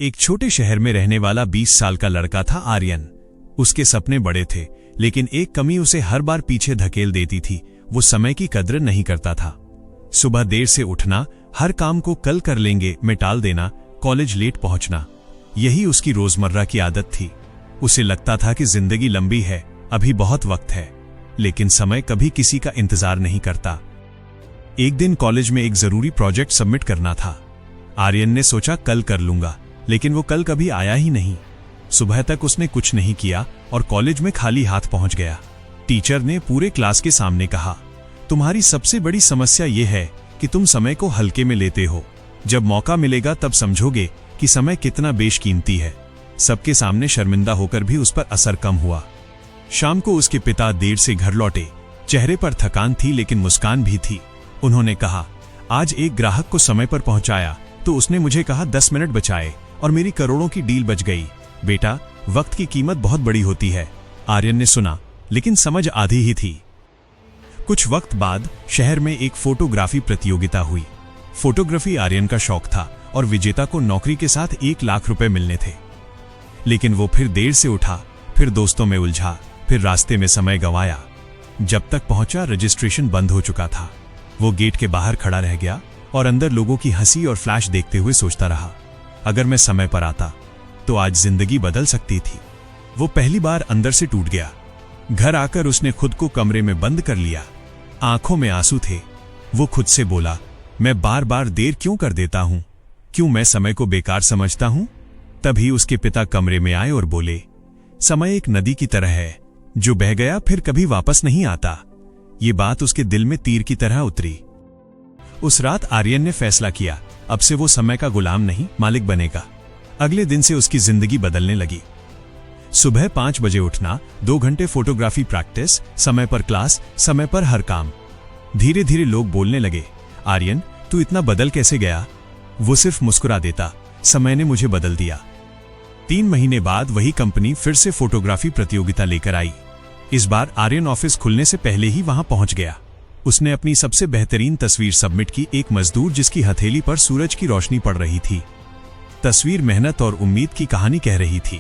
एक छोटे शहर में रहने वाला 20 साल का लड़का था आर्यन। उसके सपने बड़े थे, लेकिन एक कमी उसे हर बार पीछे धकेल देती थी। वो समय की कद्र नहीं करता था। सुबह देर से उठना, हर काम को कल कर लेंगे में टाल देना, कॉलेज लेट पहुंचना, यही उसकी रोजमर्रा की आदत थी। उसे लगता था कि जिंदगी लंबी है, अभी बहुत वक्त है, लेकिन समय कभी किसी का इंतजार नहीं करता। एक दिन कॉलेज में एक जरूरी प्रोजेक्ट सबमिट करना था। आर्यन ने सोचा कल कर लूंगा, लेकिन वो कल कभी आया ही नहीं। सुबह तक उसने कुछ नहीं किया और कॉलेज में खाली हाथ पहुंच गया। टीचर ने पूरे क्लास के सामने कहा, तुम्हारी सबसे बड़ी समस्या यह है कि तुम समय को हल्के में लेते हो। जब मौका मिलेगा तब समझोगे कि समय कितना बेशकीमती है। सबके सामने शर्मिंदा होकर भी उस पर असर कम हुआ। शाम को उसके पिता देर से घर लौटे। चेहरे पर थकान थी, लेकिन मुस्कान भी थी। उन्होंने कहा, आज एक ग्राहक को समय पर पहुंचाया तो उसने मुझे कहा 10 मिनट बचाए और मेरी करोड़ों की डील बच गई। बेटा, वक्त की कीमत बहुत बड़ी होती है। आर्यन ने सुना, लेकिन समझ आधी ही थी। कुछ वक्त बाद शहर में एक फोटोग्राफी प्रतियोगिता हुई। फोटोग्राफी आर्यन का शौक था और विजेता को नौकरी के साथ 1 लाख रुपए मिलने थे। लेकिन वो फिर देर से उठा, फिर दोस्तों में उलझा, फिर रास्ते में समय गंवाया। जब तक पहुंचा, रजिस्ट्रेशन बंद हो चुका था। वो गेट के बाहर खड़ा रह गया और अंदर लोगों की हंसी और फ्लैश देखते हुए सोचता रहा, अगर मैं समय पर आता तो आज जिंदगी बदल सकती थी। वो पहली बार अंदर से टूट गया। घर आकर उसने खुद को कमरे में बंद कर लिया। आंखों में आंसू थे। वो खुद से बोला, मैं बार बार देर क्यों कर देता हूं? क्यों मैं समय को बेकार समझता हूं? तभी उसके पिता कमरे में आए और बोले, समय एक नदी की तरह है, जो बह गया फिर कभी वापस नहीं आता। ये बात उसके दिल में तीर की तरह उतरी। उस रात आर्यन ने फैसला किया, अब से वो समय का गुलाम नहीं, मालिक बनेगा। अगले दिन से उसकी जिंदगी बदलने लगी। सुबह 5 बजे उठना, 2 घंटे फोटोग्राफी प्रैक्टिस, समय पर क्लास, समय पर हर काम। धीरे धीरे लोग बोलने लगे, आर्यन तू इतना बदल कैसे गया? वो सिर्फ मुस्कुरा देता, समय ने मुझे बदल दिया। 3 महीने बाद वही कंपनी फिर से फोटोग्राफी प्रतियोगिता लेकर आई। इस बार आर्यन ऑफिस खुलने से पहले ही वहां पहुंच गया। उसने अपनी सबसे बेहतरीन तस्वीर सबमिट की, एक मजदूर जिसकी हथेली पर सूरज की रोशनी पड़ रही थी। तस्वीर मेहनत और उम्मीद की कहानी कह रही थी।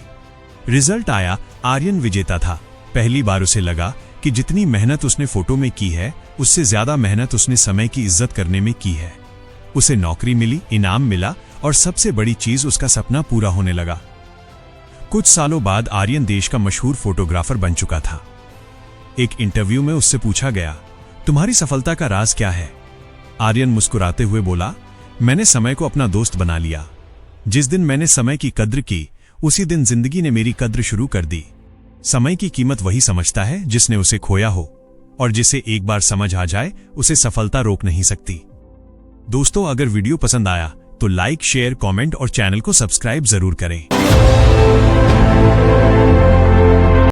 रिजल्ट आया, आर्यन विजेता था। पहली बार उसे लगा कि जितनी मेहनत उसने फोटो में की है, उससे ज्यादा मेहनत उसने समय की इज्जत करने में की है। उसे नौकरी मिली, इनाम मिला और सबसे बड़ी चीज, उसका सपना पूरा होने लगा। कुछ सालों बाद आर्यन देश का मशहूर फोटोग्राफर बन चुका था। एक इंटरव्यू में उससे पूछा गया, तुम्हारी सफलता का राज क्या है? आर्यन मुस्कुराते हुए बोला, मैंने समय को अपना दोस्त बना लिया। जिस दिन मैंने समय की कद्र की, उसी दिन जिंदगी ने मेरी कद्र शुरू कर दी। समय की कीमत वही समझता है जिसने उसे खोया हो, और जिसे एक बार समझ आ जाए, उसे सफलता रोक नहीं सकती। दोस्तों, अगर वीडियो पसंद आया तो लाइक, शेयर, कमेंट और चैनल को सब्सक्राइब जरूर करें।